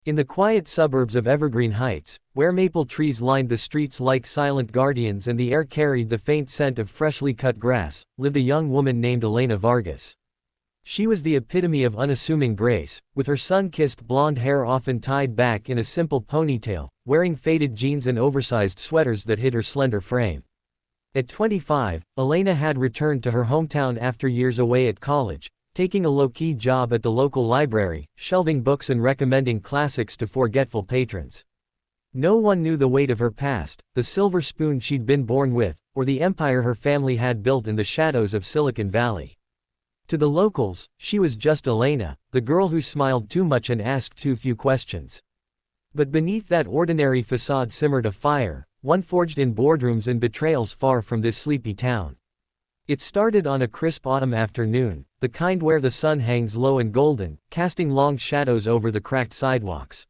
In the quiet suburbs of Evergreen Heights, where maple trees lined the streets like silent guardians and the air carried the faint scent of freshly cut grass, lived a young woman named Elena Vargas. She was the epitome of unassuming grace, with her sun-kissed blonde hair often tied back in a simple ponytail, wearing faded jeans and oversized sweaters that hid her slender frame. At 25, Elena had returned to her hometown after years away at college, taking a low-key job at the local library, shelving books and recommending classics to forgetful patrons. No one knew the weight of her past, the silver spoon she'd been born with, or the empire her family had built in the shadows of Silicon Valley. To the locals, she was just Elena, the girl who smiled too much and asked too few questions. But beneath that ordinary facade simmered a fire, one forged in boardrooms and betrayals far from this sleepy town. It started on a crisp autumn afternoon, the kind where the sun hangs low and golden, casting long shadows over the cracked sidewalks.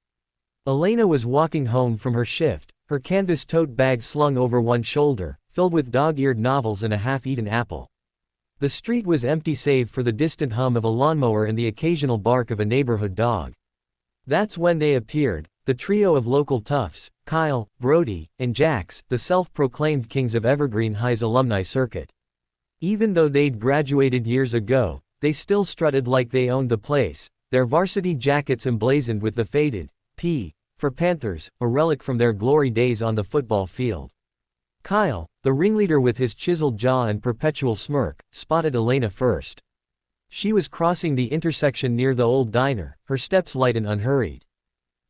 Elena was walking home from her shift, her canvas tote bag slung over one shoulder, filled with dog-eared novels and a half-eaten apple. The street was empty save for the distant hum of a lawnmower and the occasional bark of a neighborhood dog. That's when they appeared, the trio of local toughs, Kyle, Brody, and Jax, the self-proclaimed kings of Evergreen High's alumni circuit. Even though they'd graduated years ago, they still strutted like they owned the place, their varsity jackets emblazoned with the faded P for Panthers, a relic from their glory days on the football field. Kyle, the ringleader with his chiseled jaw and perpetual smirk, spotted Elena first. She was crossing the intersection near the old diner, her steps light and unhurried.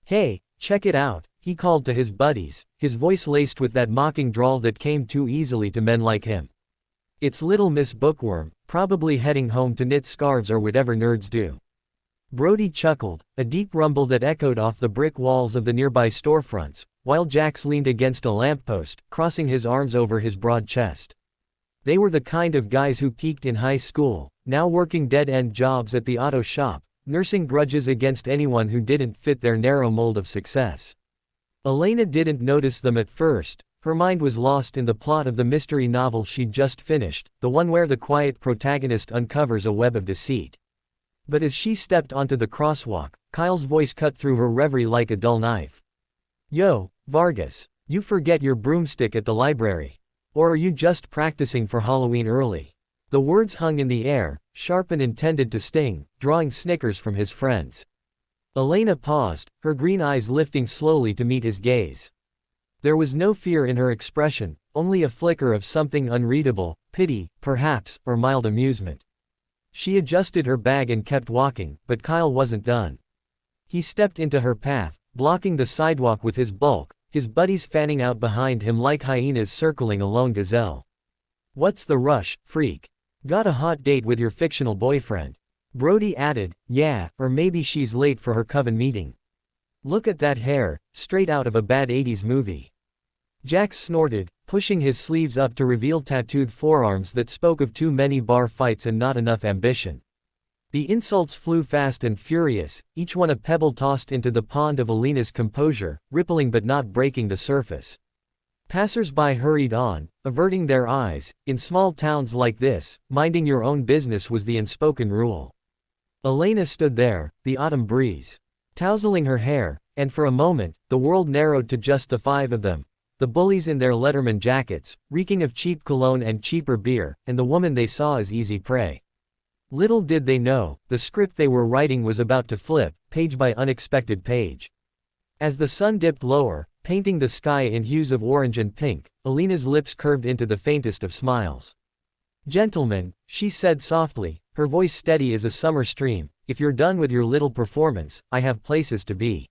"Hey, check it out," he called to his buddies, his voice laced with that mocking drawl that came too easily to men like him. "It's little Miss Bookworm, probably heading home to knit scarves or whatever nerds do." Brody chuckled, a deep rumble that echoed off the brick walls of the nearby storefronts, while Jax leaned against a lamppost, crossing his arms over his broad chest. They were the kind of guys who peaked in high school, now working dead-end jobs at the auto shop, nursing grudges against anyone who didn't fit their narrow mold of success. Elena didn't notice them at first. Her mind was lost in the plot of the mystery novel she'd just finished, the one where the quiet protagonist uncovers a web of deceit. But as she stepped onto the crosswalk, Kyle's voice cut through her reverie like a dull knife. "Yo, Vargas, you forget your broomstick at the library. Or are you just practicing for Halloween early?" The words hung in the air, sharp and intended to sting, drawing snickers from his friends. Elena paused, her green eyes lifting slowly to meet his gaze. There was no fear in her expression, only a flicker of something unreadable, pity, perhaps, or mild amusement. She adjusted her bag and kept walking, but Kyle wasn't done. He stepped into her path, blocking the sidewalk with his bulk, his buddies fanning out behind him like hyenas circling a lone gazelle. "What's the rush, freak? Got a hot date with your fictional boyfriend?" Brody added, "Yeah, or maybe she's late for her coven meeting. Look at that hair, straight out of a bad 80s movie." Jax snorted, pushing his sleeves up to reveal tattooed forearms that spoke of too many bar fights and not enough ambition. The insults flew fast and furious, each one a pebble tossed into the pond of Elena's composure, rippling but not breaking the surface. Passers-by hurried on, averting their eyes. In small towns like this, minding your own business was the unspoken rule. Elena stood there, the autumn breeze tousling her hair, and for a moment, the world narrowed to just the five of them. The bullies in their Letterman jackets, reeking of cheap cologne and cheaper beer, and the woman they saw as easy prey. Little did they know, the script they were writing was about to flip, page by unexpected page. As the sun dipped lower, painting the sky in hues of orange and pink, Elena's lips curved into the faintest of smiles. "Gentlemen," she said softly, her voice steady as a summer stream, "if you're done with your little performance, I have places to be."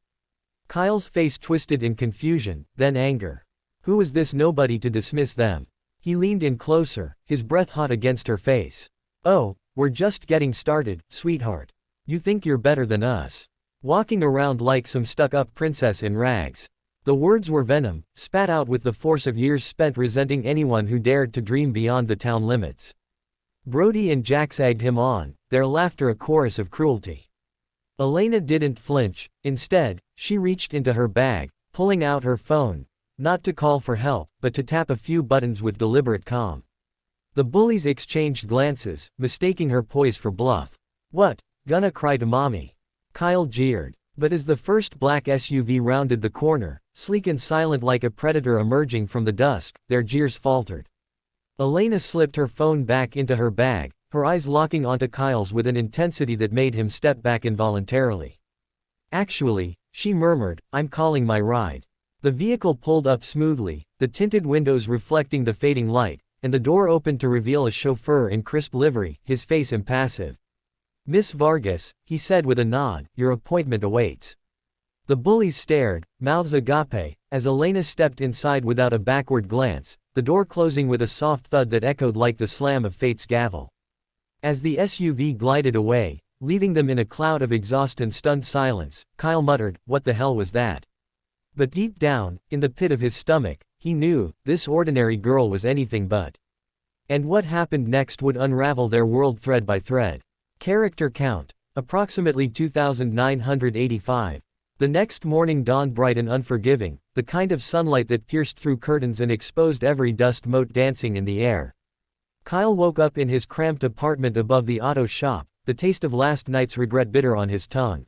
Kyle's face twisted in confusion, then anger. Who was this nobody to dismiss them? He leaned in closer, his breath hot against her face. "Oh, we're just getting started, sweetheart. You think you're better than us. Walking around like some stuck-up princess in rags." The words were venom, spat out with the force of years spent resenting anyone who dared to dream beyond the town limits. Brody and Jax egged him on, their laughter a chorus of cruelty. Elena didn't flinch. Instead, she reached into her bag, pulling out her phone. Not to call for help, but to tap a few buttons with deliberate calm. The bullies exchanged glances, mistaking her poise for bluff. "What, gonna cry to mommy?" Kyle jeered. But as the first black SUV rounded the corner, sleek and silent like a predator emerging from the dusk, their jeers faltered. Elena slipped her phone back into her bag, her eyes locking onto Kyle's with an intensity that made him step back involuntarily. "Actually," she murmured, "I'm calling my ride." The vehicle pulled up smoothly, the tinted windows reflecting the fading light, and the door opened to reveal a chauffeur in crisp livery, his face impassive. "Miss Vargas," he said with a nod, "your appointment awaits." The bullies stared, mouths agape, as Elena stepped inside without a backward glance, the door closing with a soft thud that echoed like the slam of fate's gavel. As the SUV glided away, leaving them in a cloud of exhaust and stunned silence, Kyle muttered, "What the hell was that?" But deep down, in the pit of his stomach, he knew, this ordinary girl was anything but. And what happened next would unravel their world thread by thread. Character count. Approximately 2,985. The next morning dawned bright and unforgiving, the kind of sunlight that pierced through curtains and exposed every dust mote dancing in the air. Kyle woke up in his cramped apartment above the auto shop, the taste of last night's regret bitter on his tongue.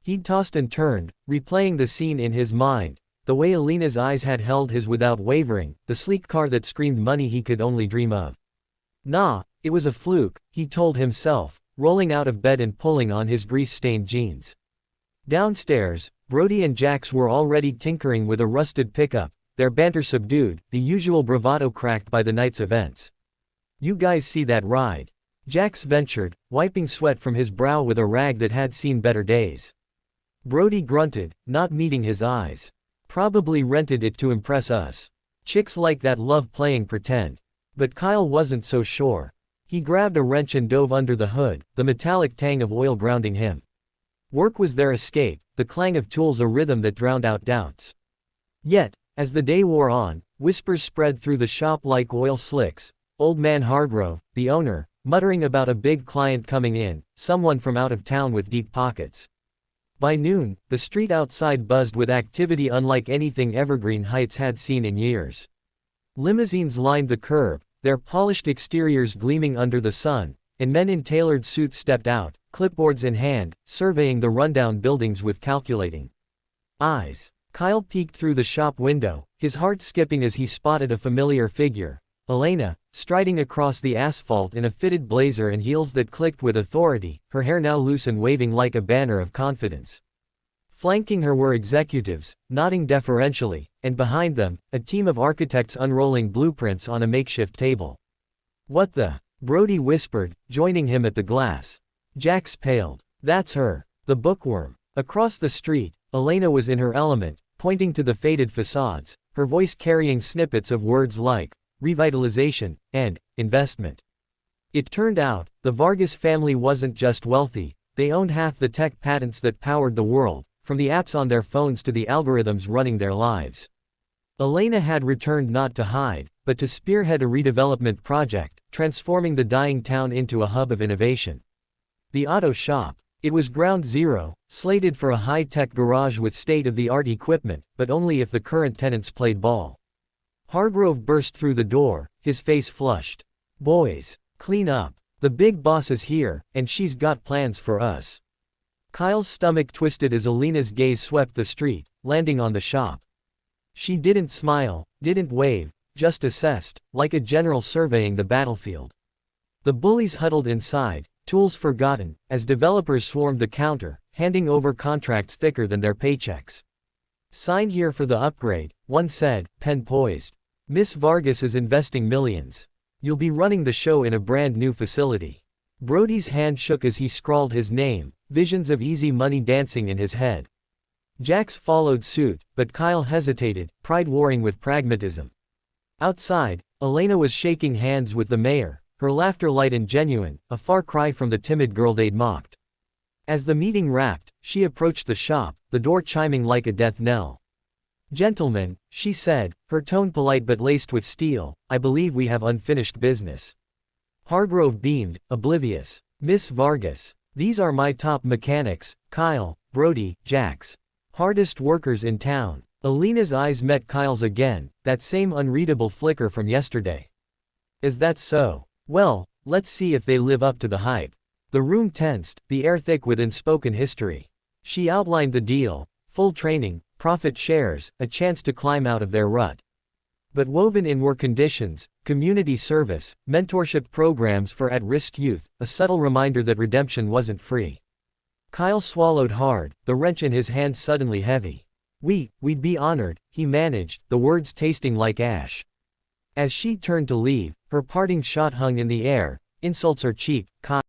He'd tossed and turned, replaying the scene in his mind, the way Elena's eyes had held his without wavering, the sleek car that screamed money he could only dream of. Nah, it was a fluke, he told himself, rolling out of bed and pulling on his grease-stained jeans. Downstairs, Brody and Jax were already tinkering with a rusted pickup, their banter subdued, the usual bravado cracked by the night's events. "You guys see that ride?" Jax ventured, wiping sweat from his brow with a rag that had seen better days. Brody grunted, not meeting his eyes. "Probably rented it to impress us. Chicks like that love playing pretend." But Kyle wasn't so sure. He grabbed a wrench and dove under the hood, the metallic tang of oil grounding him. Work was their escape, the clang of tools a rhythm that drowned out doubts. Yet, as the day wore on, whispers spread through the shop like oil slicks. Old man Hargrove, the owner, muttering about a big client coming in, someone from out of town with deep pockets. By noon, the street outside buzzed with activity unlike anything Evergreen Heights had seen in years. Limousines lined the curb, their polished exteriors gleaming under the sun, and men in tailored suits stepped out, clipboards in hand, surveying the rundown buildings with calculating eyes. Kyle peeked through the shop window, his heart skipping as he spotted a familiar figure, Elena, striding across the asphalt in a fitted blazer and heels that clicked with authority, her hair now loose and waving like a banner of confidence. Flanking her were executives, nodding deferentially, and behind them, a team of architects unrolling blueprints on a makeshift table. "What the?" Brody whispered, joining him at the glass. Jax paled. "That's her. The bookworm." Across the street, Elena was in her element, pointing to the faded facades, her voice carrying snippets of words like revitalization and investment. It turned out, the Vargas family wasn't just wealthy, they owned half the tech patents that powered the world, from the apps on their phones to the algorithms running their lives. Elena had returned not to hide, but to spearhead a redevelopment project, transforming the dying town into a hub of innovation. The auto shop. It was ground zero, slated for a high-tech garage with state-of-the-art equipment, but only if the current tenants played ball. Hargrove burst through the door, his face flushed. "Boys, clean up. The big boss is here, and she's got plans for us." Kyle's stomach twisted as Elena's gaze swept the street, landing on the shop. She didn't smile, didn't wave, just assessed, like a general surveying the battlefield. The bullies huddled inside, tools forgotten, as developers swarmed the counter, handing over contracts thicker than their paychecks. "Sign here for the upgrade," one said, pen poised. "Miss Vargas is investing millions. You'll be running the show in a brand new facility." Brody's hand shook as he scrawled his name, visions of easy money dancing in his head. Jax followed suit, but Kyle hesitated, pride warring with pragmatism. Outside, Elena was shaking hands with the mayor, her laughter light and genuine, a far cry from the timid girl they'd mocked. As the meeting wrapped, she approached the shop, the door chiming like a death knell. "Gentlemen," she said, her tone polite but laced with steel, "I believe we have unfinished business." Hargrove beamed, oblivious. "Miss Vargas, these are my top mechanics, Kyle, Brody, Jax. Hardest workers in town." Elena's eyes met Kyle's again, that same unreadable flicker from yesterday. "Is that so? Well, let's see if they live up to the hype." The room tensed, the air thick with unspoken history. She outlined the deal: full training, profit shares, a chance to climb out of their rut. But woven in were conditions: community service, mentorship programs for at-risk youth, a subtle reminder that redemption wasn't free. Kyle swallowed hard, the wrench in his hand suddenly heavy. We'd be honored, he managed, the words tasting like ash. As she turned to leave, her parting shot hung in the air: insults are cheap, Kyle.